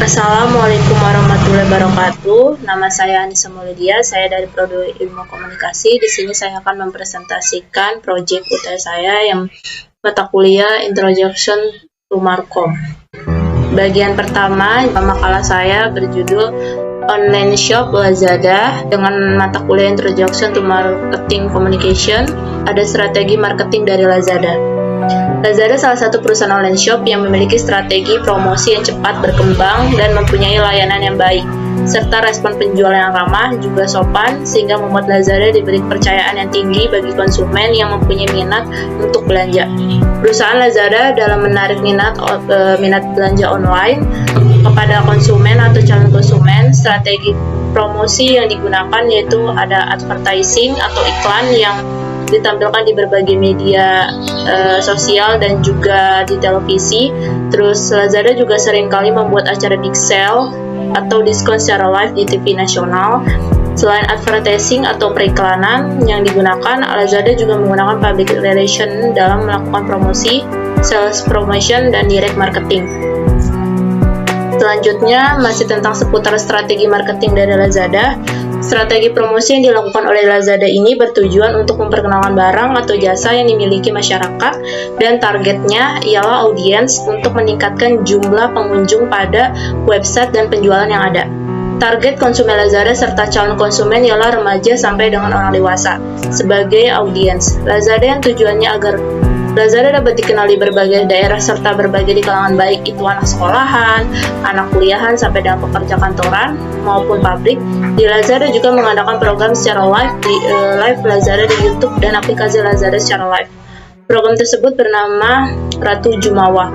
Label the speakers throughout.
Speaker 1: Assalamualaikum warahmatullahi wabarakatuh. Nama saya Anissa Maulidia, saya dari Prodi Ilmu Komunikasi. Di sini saya akan mempresentasikan proyek UTS saya yang mata kuliah Introduction to Markom. Bagian pertama, makalah saya berjudul Online Shop Lazada dengan mata kuliah Introduction to Marketing Communication. Ada strategi marketing dari Lazada. Lazada salah satu perusahaan online shop yang memiliki strategi promosi yang cepat berkembang dan mempunyai layanan yang baik, serta respon penjual yang ramah juga sopan, sehingga membuat Lazada diberi kepercayaan yang tinggi bagi konsumen yang mempunyai minat untuk belanja. Perusahaan Lazada dalam menarik minat belanja online kepada konsumen atau calon konsumen, strategi promosi yang digunakan yaitu ada advertising atau iklan yang ditampilkan di berbagai media sosial dan juga di televisi. Terus Lazada juga seringkali membuat acara big sale atau diskon secara live di TV nasional. Selain advertising atau periklanan yang digunakan, Lazada juga menggunakan public relation dalam melakukan promosi, sales promotion, dan direct marketing. Selanjutnya masih tentang seputar strategi marketing dari Lazada. Strategi promosi yang dilakukan oleh Lazada ini bertujuan untuk memperkenalkan barang atau jasa yang dimiliki masyarakat, dan targetnya ialah audiens untuk meningkatkan jumlah pengunjung pada website dan penjualan yang ada. Target konsumen Lazada serta calon konsumen ialah remaja sampai dengan orang dewasa sebagai audiens Lazada, yang tujuannya agar Lazada dapat dikenal di berbagai daerah serta berbagai di kalangan, baik itu anak sekolahan, anak kuliahan, sampai dengan pekerja kantoran maupun pabrik. Di Lazada juga mengadakan program secara live di live Lazada di YouTube dan aplikasi Lazada secara live. Program tersebut bernama Ratu Jumawa.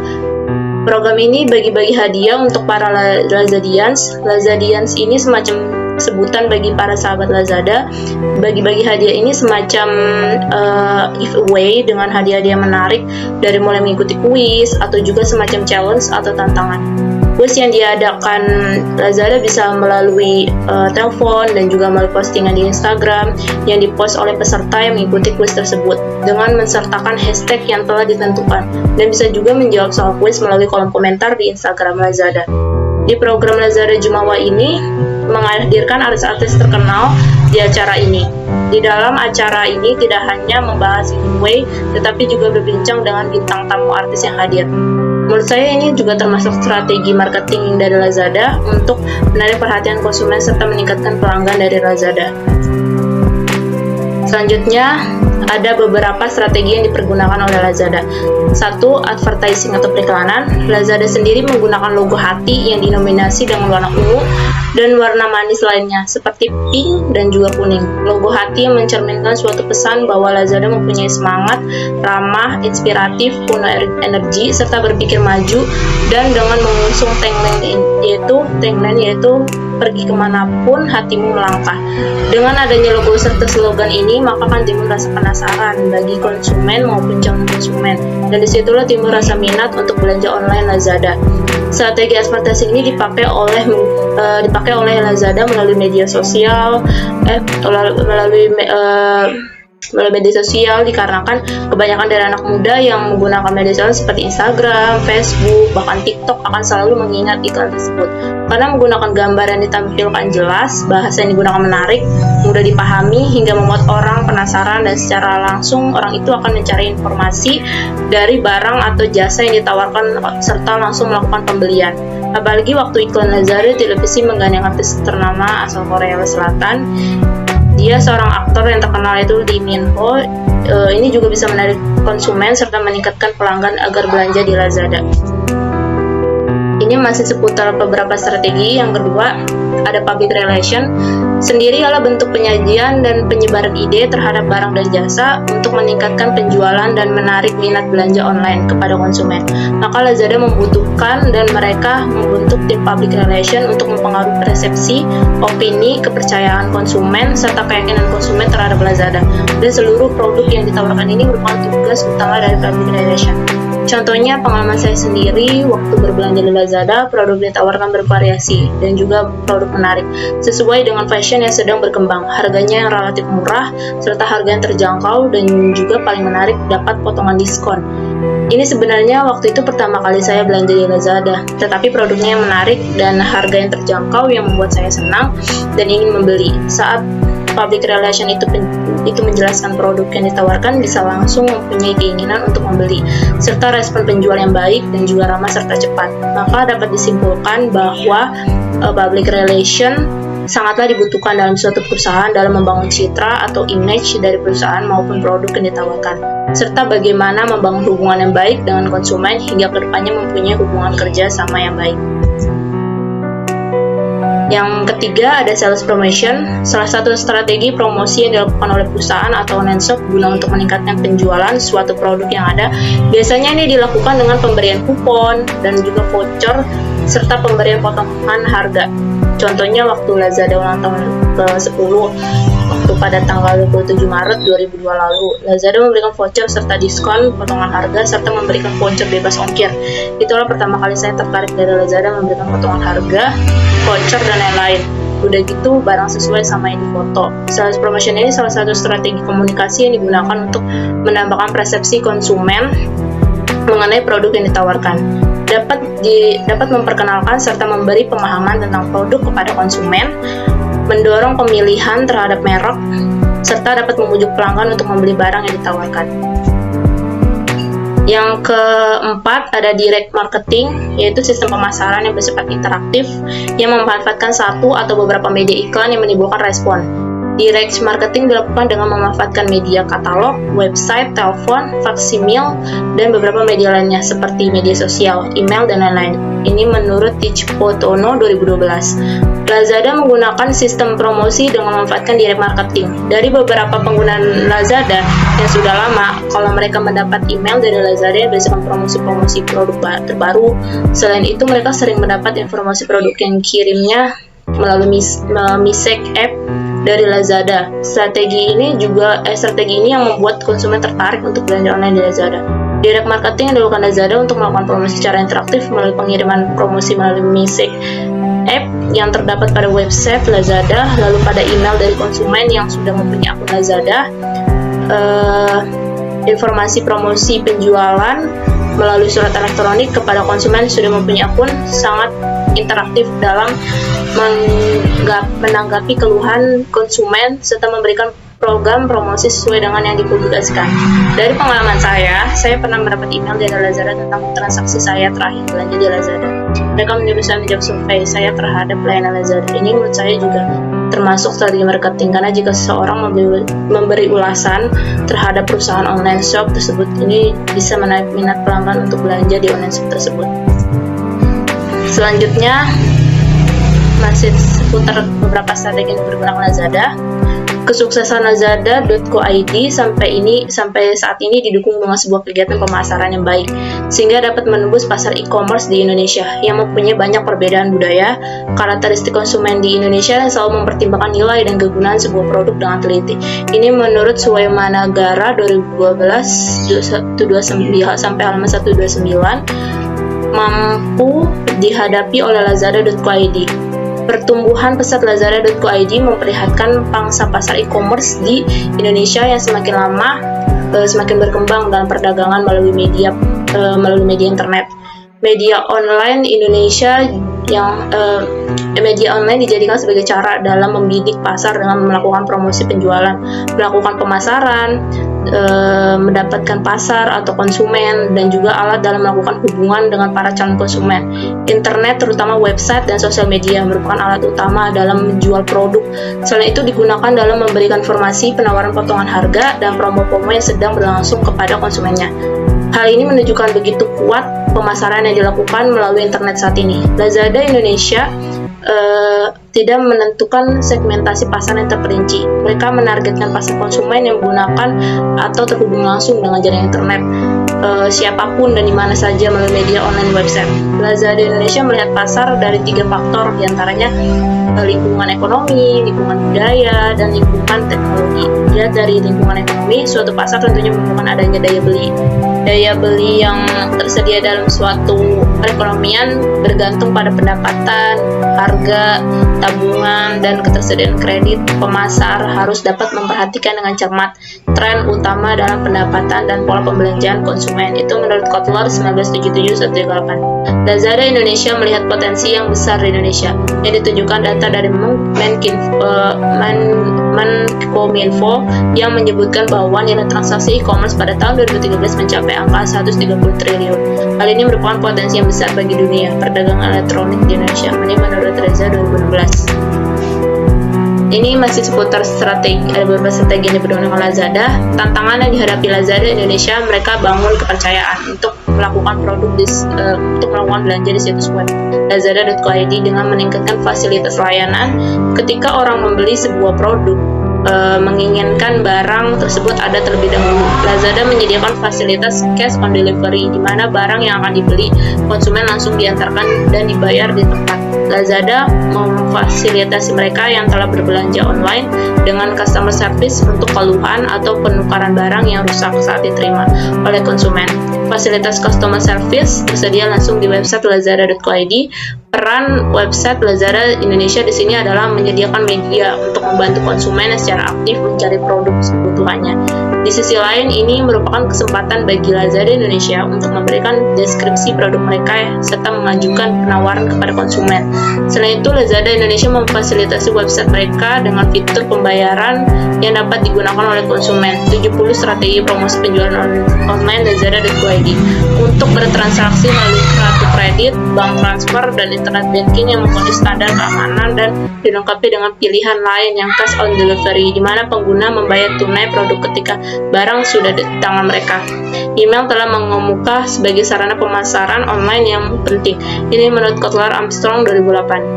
Speaker 1: Program ini bagi-bagi hadiah untuk para Lazadians. Lazadians ini semacam sebutan bagi para sahabat Lazada. Bagi-bagi hadiah ini semacam giveaway dengan hadiah-hadiah menarik, dari mulai mengikuti kuis atau juga semacam challenge atau tantangan. Kuis yang diadakan Lazada bisa melalui telepon dan juga melalui postingan di Instagram yang dipost oleh peserta yang mengikuti kuis tersebut dengan mensertakan hashtag yang telah ditentukan, dan bisa juga menjawab soal kuis melalui kolom komentar di Instagram Lazada. Di program Lazada Jumawa ini menghadirkan artis-artis terkenal di acara ini. Di dalam acara ini tidak hanya membahas giveaway, tetapi juga berbincang dengan bintang tamu artis yang hadir. Menurut saya ini juga termasuk strategi marketing dari Lazada untuk menarik perhatian konsumen serta meningkatkan pelanggan dari Lazada. Selanjutnya, ada beberapa strategi yang dipergunakan oleh Lazada. 1. Advertising atau periklanan. Lazada sendiri menggunakan logo hati yang dinominasi dengan warna ungu dan warna manis lainnya seperti pink dan juga kuning. Logo hati yang mencerminkan suatu pesan bahwa Lazada mempunyai semangat, ramah, inspiratif, penuh energi, serta berpikir maju, dan dengan mengusung tagline yaitu pergi kemanapun hatimu melangkah. Dengan adanya logo serta slogan ini, maka akan timbul rasa penasaran bagi konsumen maupun calon konsumen, dan disitulah timbul rasa minat untuk belanja online Lazada. Strategi advertising ini dipakai oleh Lazada melalui media sosial, melalui media sosial dikarenakan kebanyakan dari anak muda yang menggunakan media sosial seperti Instagram, Facebook, bahkan TikTok akan selalu mengingat iklan tersebut. Karena menggunakan gambar yang ditampilkan jelas, bahasa yang digunakan menarik, mudah dipahami, hingga membuat orang penasaran, dan secara langsung orang itu akan mencari informasi dari barang atau jasa yang ditawarkan serta langsung melakukan pembelian. Apalagi waktu iklan Lazada televisi menggandeng artis ternama asal Korea Selatan. Dia seorang aktor yang terkenal, itu Lee Min Ho. Ini juga bisa menarik konsumen serta meningkatkan pelanggan agar belanja di Lazada. Ini masih seputar beberapa strategi. Yang kedua, ada public relation. Sendiri adalah bentuk penyajian dan penyebaran ide terhadap barang dan jasa untuk meningkatkan penjualan dan menarik minat belanja online kepada konsumen. Maka Lazada membutuhkan dan mereka membentuk tim public relation untuk mempengaruhi persepsi, opini, kepercayaan konsumen, serta keyakinan konsumen terhadap Lazada. Dan seluruh produk yang ditawarkan ini merupakan tugas utama dari public relation. Contohnya, pengalaman saya sendiri waktu berbelanja di Lazada, produk ditawarkan bervariasi dan juga produk menarik sesuai dengan fashion yang sedang berkembang, harganya yang relatif murah, serta harga yang terjangkau, dan juga paling menarik dapat potongan diskon. Ini sebenarnya waktu itu pertama kali saya belanja di Lazada, tetapi produknya yang menarik dan harga yang terjangkau yang membuat saya senang dan ingin membeli. Saat public relation itu menjelaskan produk yang ditawarkan, bisa langsung mempunyai keinginan untuk membeli, serta respon penjual yang baik dan juga ramah serta cepat. Maka dapat disimpulkan bahwa public relation sangatlah dibutuhkan dalam suatu perusahaan dalam membangun citra atau image dari perusahaan maupun produk yang ditawarkan, serta bagaimana membangun hubungan yang baik dengan konsumen hingga kedepannya mempunyai hubungan kerja sama yang baik. Yang ketiga ada sales promotion, salah satu strategi promosi yang dilakukan oleh perusahaan atau online shop guna untuk meningkatkan penjualan suatu produk yang ada. Biasanya ini dilakukan dengan pemberian kupon dan juga voucher serta pemberian potongan harga. Contohnya waktu Lazada ulang tahun ke-10 waktu pada tanggal 27 Maret 2002 lalu, Lazada memberikan voucher serta diskon, potongan harga, serta memberikan voucher bebas ongkir. Itulah pertama kali saya tertarik dari Lazada, memberikan potongan harga, voucher, dan lain-lain. Udah gitu barang sesuai sama yang difoto. Sales promotion ini salah satu strategi komunikasi yang digunakan untuk menambahkan persepsi konsumen mengenai produk yang ditawarkan. Dapat memperkenalkan serta memberi pemahaman tentang produk kepada konsumen, mendorong pemilihan terhadap merek, serta dapat membujuk pelanggan untuk membeli barang yang ditawarkan. Yang keempat ada direct marketing, yaitu sistem pemasaran yang bersifat interaktif yang memanfaatkan satu atau beberapa media iklan yang menimbulkan respon. Direct marketing dilakukan dengan memanfaatkan media katalog, website, telepon, faksimil, dan beberapa media lainnya seperti media sosial, email, dan lain-lain. Ini menurut Tichpotono 2012. Lazada menggunakan sistem promosi dengan memanfaatkan direct marketing. Dari beberapa pengguna Lazada yang sudah lama, kalau mereka mendapat email dari Lazada yang berisikan promosi-promosi produk terbaru, selain itu mereka sering mendapat informasi produk yang kirimnya melalui Misek app dari Lazada. Strategi ini yang membuat konsumen tertarik untuk belanja online di Lazada. Direct marketing yang dilakukan Lazada untuk melakukan promosi secara interaktif melalui pengiriman promosi melalui Misek app yang terdapat pada website Lazada, lalu pada email dari konsumen yang sudah mempunyai akun Lazada, informasi promosi penjualan melalui surat elektronik kepada konsumen yang sudah mempunyai akun, sangat interaktif dalam menanggapi keluhan konsumen serta memberikan program promosi sesuai dengan yang dipublikasikan. Dari pengalaman saya pernah mendapat email dari Lazada tentang transaksi saya terakhir belanja di Lazada. Mereka menyuruh saya menjawab survei saya terhadap pelayanan Lazada. Ini menurut saya juga termasuk strategi marketing, karena jika seseorang memberi ulasan terhadap perusahaan online shop tersebut, ini bisa menarik minat pelanggan untuk belanja di online shop tersebut. Selanjutnya masih seputar beberapa strategi yang digunakan Lazada. Kesuksesan Lazada.co.id sampai saat ini didukung dengan sebuah kegiatan pemasaran yang baik, sehingga dapat menembus pasar e-commerce di Indonesia yang mempunyai banyak perbedaan budaya, karakteristik konsumen di Indonesia yang selalu mempertimbangkan nilai dan kegunaan sebuah produk dengan teliti. Ini menurut Suway Managara 2012 sampai halaman 129 mampu dihadapi oleh Lazada.co.id. Pertumbuhan pesat Lazada.co.id memperlihatkan pangsa pasar e-commerce di Indonesia yang semakin lama semakin berkembang dalam perdagangan melalui media internet. Media online Indonesia media online dijadikan sebagai cara dalam membidik pasar dengan melakukan promosi penjualan, melakukan pemasaran, mendapatkan pasar atau konsumen, dan juga alat dalam melakukan hubungan dengan para calon konsumen. Internet, terutama website dan sosial media, merupakan alat utama dalam menjual produk. Selain itu digunakan dalam memberikan informasi, penawaran potongan harga, dan promo-promo yang sedang berlangsung kepada konsumennya. Hal ini menunjukkan begitu kuat pemasaran yang dilakukan melalui internet saat ini. Lazada Indonesia tidak menentukan segmentasi pasar yang terperinci. Mereka menargetkan pasar konsumen yang menggunakan atau terhubung langsung dengan jaringan internet, siapapun dan di mana saja melalui media online website. Lazada Indonesia melihat pasar dari 3 faktor, diantaranya lingkungan ekonomi, lingkungan budaya, dan lingkungan teknologi. Dilihat dari lingkungan ekonomi, suatu pasar tentunya memerlukan adanya daya beli daya beli yang tersedia dalam suatu perekonomian bergantung pada pendapatan, harga, tabungan, dan ketersediaan kredit. Pemasar harus dapat memperhatikan dengan cermat tren utama dalam pendapatan dan pola pembelanjaan konsumen. Itu menurut Kotler 1977-138. Lazada Indonesia melihat potensi yang besar di Indonesia, yang ditunjukkan data dari Menkominfo yang menyebutkan bahwa nilai transaksi e-commerce pada tahun 2013 mencapai angka 130 triliun. Hal ini merupakan potensi yang besar bagi dunia perdagangan elektronik di Indonesia. Ini menurut Reza 2016. Ini masih seputar strategi, ada beberapa strategi yang dipergunakan Lazada. Tantangan yang dihadapi Lazada Indonesia, mereka bangun kepercayaan untuk melakukan untuk melakukan belanja di situs web lazada.co.id dengan meningkatkan fasilitas layanan. Ketika orang membeli sebuah produk, menginginkan barang tersebut ada terlebih dahulu. Lazada menyediakan fasilitas cash on delivery, di mana barang yang akan dibeli konsumen langsung diantarkan dan dibayar di tempat. Lazada memfasilitasi mereka yang telah berbelanja online dengan customer service untuk keluhan atau penukaran barang yang rusak saat diterima oleh konsumen. Fasilitas customer service tersedia langsung di website lazada.co.id. Peran website Lazada Indonesia di sini adalah menyediakan media untuk membantu konsumen secara aktif mencari produk kebutuhannya. Di sisi lain, ini merupakan kesempatan bagi Lazada Indonesia untuk memberikan deskripsi produk mereka serta mengajukan penawaran kepada konsumen. Selain itu, Lazada Indonesia memfasilitasi website mereka dengan fitur pembayaran yang dapat digunakan oleh konsumen. 70 strategi promosi penjualan online Lazada.co.id untuk bertransaksi melalui kartu kredit, bank transfer, dan internet banking yang memenuhi standar keamanan dan dilengkapi dengan pilihan lain yang cash on delivery, di mana pengguna membayar tunai produk ketika barang sudah di tangan mereka. Email telah mengemuka sebagai sarana pemasaran online yang penting. Ini menurut Kotler Armstrong 250.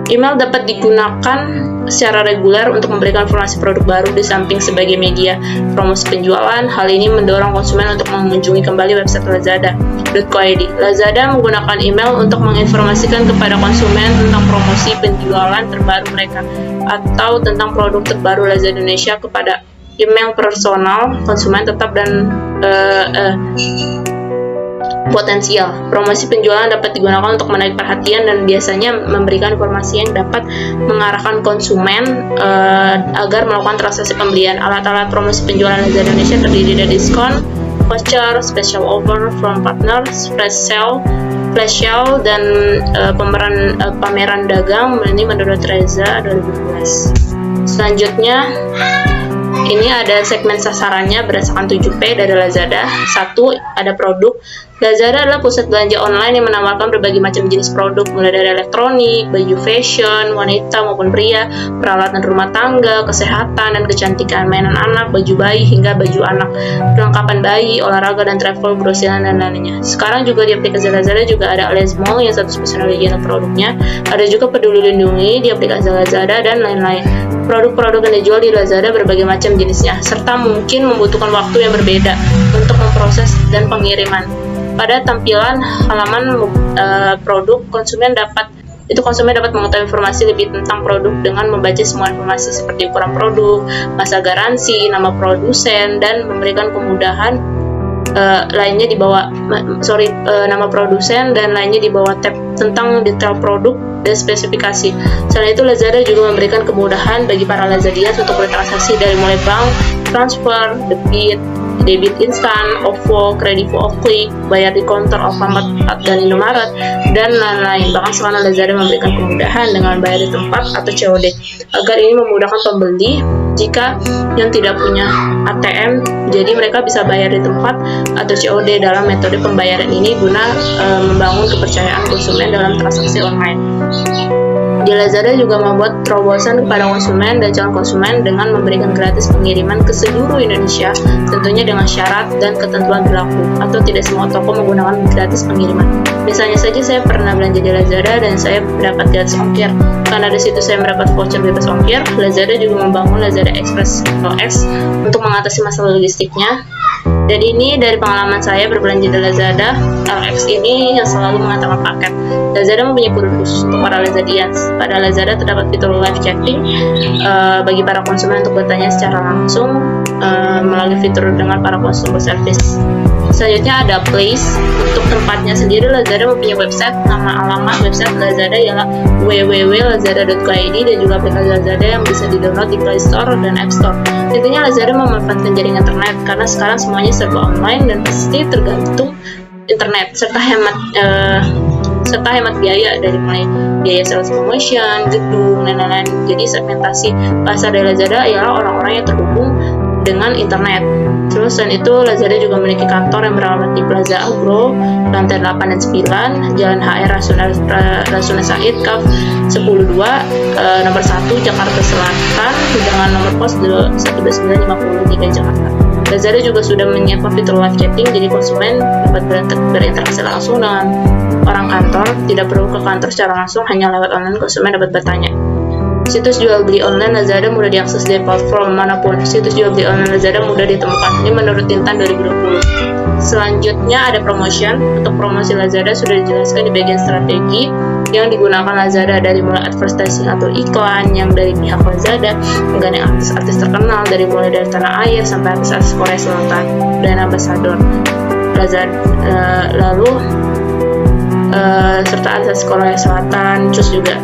Speaker 1: Email dapat digunakan secara reguler untuk memberikan informasi produk baru di samping sebagai media promosi penjualan. Hal ini mendorong konsumen untuk mengunjungi kembali website lazada.co.id. Lazada menggunakan email untuk menginformasikan kepada konsumen tentang promosi penjualan terbaru mereka atau tentang produk terbaru Lazada Indonesia kepada email personal konsumen tetap dan potensial. Promosi penjualan dapat digunakan untuk menarik perhatian dan biasanya memberikan informasi yang dapat mengarahkan konsumen agar melakukan transaksi pembelian. Alat-alat promosi penjualan Lazada Indonesia terdiri dari diskon, voucher, special offer from partners, flash sale, dan pameran dagang. Ini menurut Reza 2012. Selanjutnya, ini ada segmen sasarannya berdasarkan 7P dari Lazada. 1. Ada produk. Lazada adalah pusat belanja online yang menawarkan berbagai macam jenis produk, mulai dari elektronik, baju fashion, wanita maupun pria, peralatan rumah tangga, kesehatan dan kecantikan, mainan anak, baju bayi hingga baju anak, perlengkapan bayi, olahraga dan travel, grosiran dan lainnya. Sekarang juga di aplikasi Lazada juga ada Alias Mall yang 100% original produknya. Ada juga Peduli Lindungi di aplikasi Lazada dan lain-lain. Produk-produk yang dijual di Lazada berbagai macam jenisnya, serta mungkin membutuhkan waktu yang berbeda untuk memproses dan pengiriman. Pada tampilan halaman produk, konsumen dapat mengetahui informasi lebih tentang produk dengan membaca semua informasi seperti ukuran produk, masa garansi, nama produsen, dan memberikan kemudahan lainnya di bawah nama produsen dan lainnya di bawah tab tentang detail produk dan spesifikasi. Selain itu, Lazada juga memberikan kemudahan bagi para Lazadians untuk bertransaksi dari mulai bank, transfer, debit instan, OVO, Kredivo, Klik, bayar di counter Alfamart dan Indomaret, dan lain-lain. Bahkan sekarang Lazada memberikan kemudahan dengan bayar di tempat atau COD, agar ini memudahkan pembeli jika yang tidak punya ATM, jadi mereka bisa bayar di tempat atau COD dalam metode pembayaran ini guna membangun kepercayaan konsumen dalam transaksi online. Di Lazada juga membuat terobosan kepada konsumen dan calon konsumen dengan memberikan gratis pengiriman ke seluruh Indonesia, tentunya dengan syarat dan ketentuan berlaku, atau tidak semua toko menggunakan gratis pengiriman. Misalnya saja saya pernah belanja di Lazada dan saya mendapat gratis ongkir. Karena di situ saya mendapat voucher bebas ongkir, Lazada juga membangun Lazada Express LX untuk mengatasi masalah logistiknya. Dan ini dari pengalaman saya berbelanja di Lazada LX ini yang selalu mengantarkan paket. Lazada mempunyai fitur khusus untuk para Lazadians. Pada Lazada terdapat fitur live chatting bagi para konsumen untuk bertanya secara langsung melalui fitur dengan para consumer service. Selanjutnya ada place. Untuk tempatnya sendiri, Lazada mempunyai website. Nama alamat website Lazada ialah www.lazada.co.id dan juga aplikasi Lazada yang bisa di-download di Play Store dan App Store. Intinya Lazada memanfaatkan jaringan internet karena sekarang semuanya serba online dan pasti tergantung internet, serta hemat biaya dari mulai biaya sales promotion, gedung, dan lain-lain. Jadi segmentasi pasar dari Lazada ialah orang-orang yang terhubung dengan internet. Terus selain itu, Lazada juga memiliki kantor yang beralamat di Plaza Agro, lantai 8 dan 9, Jalan HR Rasuna Said, Kaf 102, nomor 1, Jakarta Selatan, dengan nomor pos 12953 Jakarta. Lazada juga sudah menyiapkan fitur live chatting, jadi konsumen dapat berinteraksi langsung dengan orang kantor, tidak perlu ke kantor secara langsung, hanya lewat online konsumen dapat bertanya. Situs jual beli online Lazada mudah diakses dari platform manapun. Situs jual beli online Lazada mudah ditemukan. Ini menurut Tintan 2020. Selanjutnya ada promotion. Untuk promosi Lazada sudah dijelaskan di bagian strategi yang digunakan Lazada, dari mulai advertising atau iklan yang dari pihak Lazada, menggandeng artis-artis terkenal dari mulai dari tanah air sampai artis-artis Korea Selatan dan ambasador Lazada, serta artis Korea Selatan. Terus juga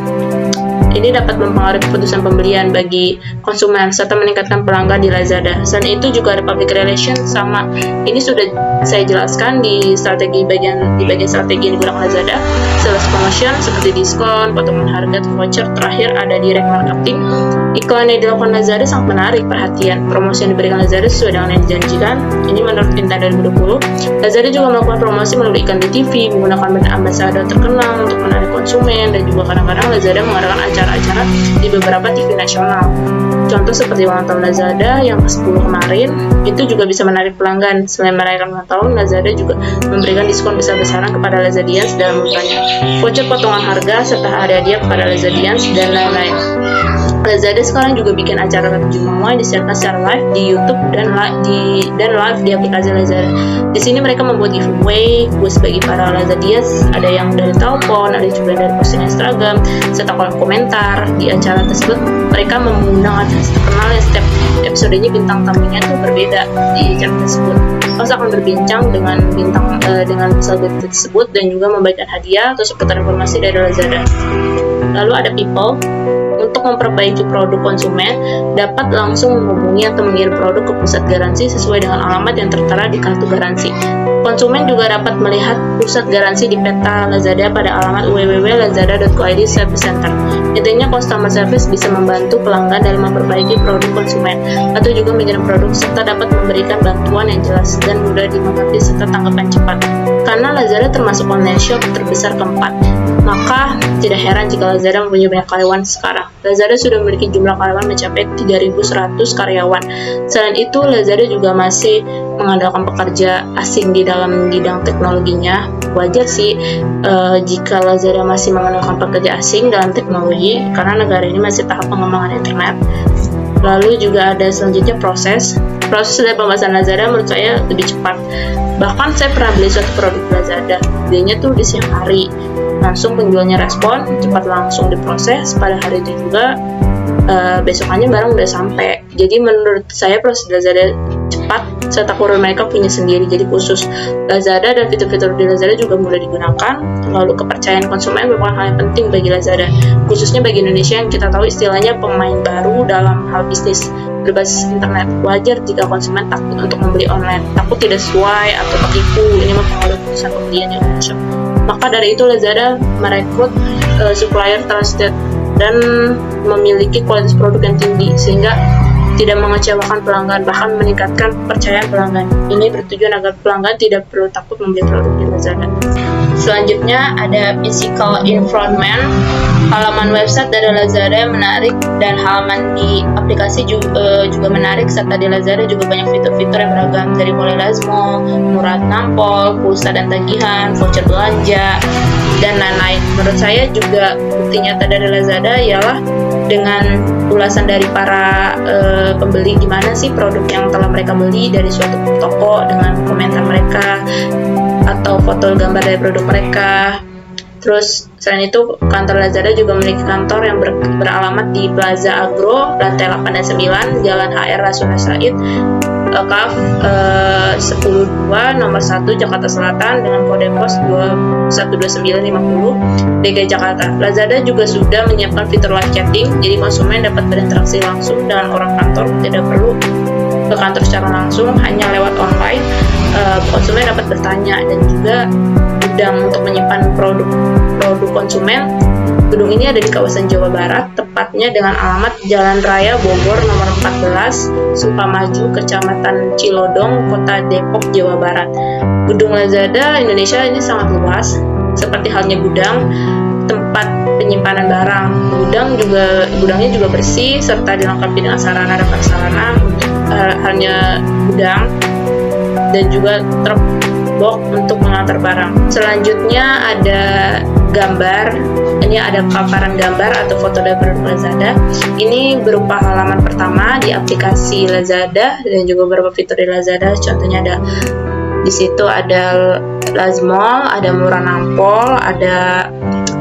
Speaker 1: ini dapat mempengaruhi keputusan pembelian bagi konsumen serta meningkatkan pelanggan di Lazada. Selain itu juga ada public relation, sama ini sudah saya jelaskan di bagian strategi yang digunakan Lazada. Sales promotion seperti diskon, potongan harga, voucher. Terakhir ada direct marketing. Iklan yang dilakukan Lazada sangat menarik perhatian. Promosi yang diberikan Lazada sesuai dengan yang dijanjikan. Ini menurut Tinta 2020. Lazada juga melakukan promosi melalui iklan di TV, menggunakan brand ambassador terkenal untuk menarik konsumen, dan juga kadang-kadang Lazada mengadakan acara-acara di beberapa TV nasional. Contoh seperti ulang tahun Lazada yang ke-10 kemarin, itu juga bisa menarik pelanggan. Selain merayakan ulang tahun, Lazada juga memberikan diskon besar-besaran kepada Lazadians dalam bulannya, voucher potongan harga, serta hadiah kepada Lazadians, dan lain-lain. Lazada sekarang juga bikin acara terjemah yang disiarkan secara live di YouTube dan live di aplikasi Lazada. Di sini mereka membuat giveaway khusus bagi para Lazadians, ada yang dari telepon, ada juga dari postingan Instagram, serta kolom komentar. Di acara tersebut mereka mengundang artis terkenal yang setiap episodenya bintang tamunya tuh berbeda di acara tersebut. Host akan berbincang dengan selebriti tersebut dan juga membagikan hadiah atau seputar informasi dari Lazada. Lalu ada people. Untuk memperbaiki produk, konsumen dapat langsung menghubungi atau mengirim produk ke pusat garansi sesuai dengan alamat yang tertera di kartu garansi. Konsumen juga dapat melihat pusat garansi di peta Lazada pada alamat www.lazada.co.id/service center. Intinya, customer service bisa membantu pelanggan dalam memperbaiki produk konsumen atau juga mengirim produk, serta dapat memberikan bantuan yang jelas dan mudah dimengerti serta tanggapan cepat. Karena Lazada termasuk online shop terbesar keempat, maka tidak heran jika Lazada mempunyai banyak karyawan sekarang. Lazada sudah memiliki jumlah karyawan mencapai 3.100 karyawan. Selain itu, Lazada juga masih mengandalkan pekerja asing di dalam bidang teknologinya. Wajar sih jika Lazada masih mengandalkan pekerja asing dalam teknologi, karena negara ini masih tahap pengembangan internet. Lalu juga ada selanjutnya proses dari pembahasan Lazada menurut saya lebih cepat. Bahkan saya pernah beli suatu produk Lazada, belinya tuh di siang hari, langsung penjualnya respon, cepat langsung diproses, pada hari itu juga besokannya barang udah sampai. Jadi menurut saya proses Lazada cepat, serta kurir mereka punya sendiri, jadi khusus Lazada dan fitur-fitur di Lazada juga mudah digunakan. Lalu kepercayaan konsumen merupakan hal yang penting bagi Lazada, khususnya bagi Indonesia yang kita tahu istilahnya pemain baru dalam hal bisnis berbasis internet. Wajar jika konsumen takut untuk membeli online, takut tidak sesuai atau tertipu. Ini mempengaruhi keputusan pembelian di online. Maka dari itu Lazada merekrut supplier trusted dan memiliki kualitas produk yang tinggi sehingga tidak mengecewakan pelanggan, bahkan meningkatkan kepercayaan pelanggan. Ini bertujuan agar pelanggan tidak perlu takut membeli produk di Lazada. Selanjutnya ada physical environment. Halaman website dari Lazada menarik dan halaman di aplikasi juga menarik, serta di Lazada juga banyak fitur-fitur yang beragam, dari mulai Lazmo, murah nampol, pulsa dan tagihan, voucher belanja, dan lain-lain. Menurut saya juga bukti nyata dari Lazada ialah dengan ulasan dari para pembeli gimana sih produk yang telah mereka beli dari suatu toko, dengan komentar mereka atau foto gambar dari produk mereka. Terus selain itu, kantor Lazada juga memiliki kantor yang beralamat di Plaza Agro, lantai 8 dan 9, Jalan HR Rasuna Said, KAF 102 nomor 1 Jakarta Selatan dengan kode pos 212950 DKI Jakarta. Lazada juga sudah menyiapkan fitur live chatting, jadi konsumen dapat berinteraksi langsung dengan orang kantor, tidak perlu ke kantor secara langsung, hanya lewat online. Konsumen dapat bertanya, dan juga gudang untuk menyimpan produk konsumen. Gedung ini ada di kawasan Jawa Barat, tepatnya dengan alamat Jalan Raya Bogor nomor 14, Sukamaju, Kecamatan Cilodong, Kota Depok, Jawa Barat. Gedung Lazada Indonesia ini sangat luas, seperti halnya gudang, tempat penyimpanan barang. Gudangnya juga bersih serta dilengkapi dengan sarana dan prasarana untuk halnya gudang, dan juga truk box untuk mengantar barang. Selanjutnya ada gambar. Ini ada paparan gambar atau foto dari produk Lazada. Ini berupa halaman pertama di aplikasi Lazada dan juga beberapa fitur di Lazada. Contohnya ada di situ ada Lazmall, ada murah nampol, ada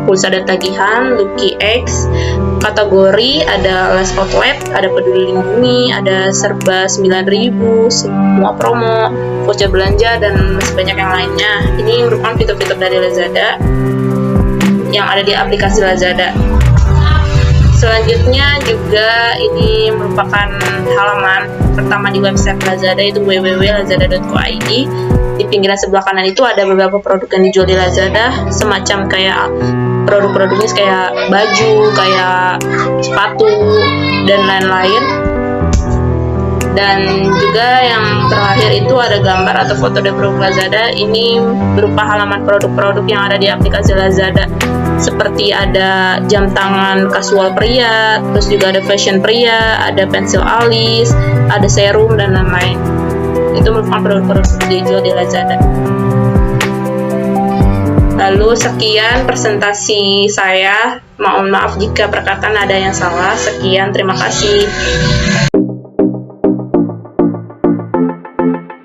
Speaker 1: pulsa dan tagihan, Lucky X, kategori ada Les Outlet, ada Peduli Lindungi, ada serba 9.000, semua promo, voucher belanja, dan masih banyak yang lainnya. Ini merupakan fitur-fitur dari Lazada yang ada di aplikasi Lazada. Selanjutnya juga ini merupakan halaman pertama di website Lazada, yaitu www.lazada.co.id. Di pinggiran sebelah kanan itu ada beberapa produk yang dijual di Lazada, semacam kayak produk-produknya kayak baju, kayak sepatu, dan lain-lain. Dan juga yang terakhir itu ada gambar atau foto dari produk Lazada. Ini berupa halaman produk-produk yang ada di aplikasi Lazada, seperti ada jam tangan kasual pria, terus juga ada fashion pria, ada pensil alis, ada serum, dan lain-lain. Itu merupakan produk-produk yang dijual di Lazada. Lalu sekian presentasi saya. Mohon maaf jika perkataan ada yang salah. Sekian, terima kasih.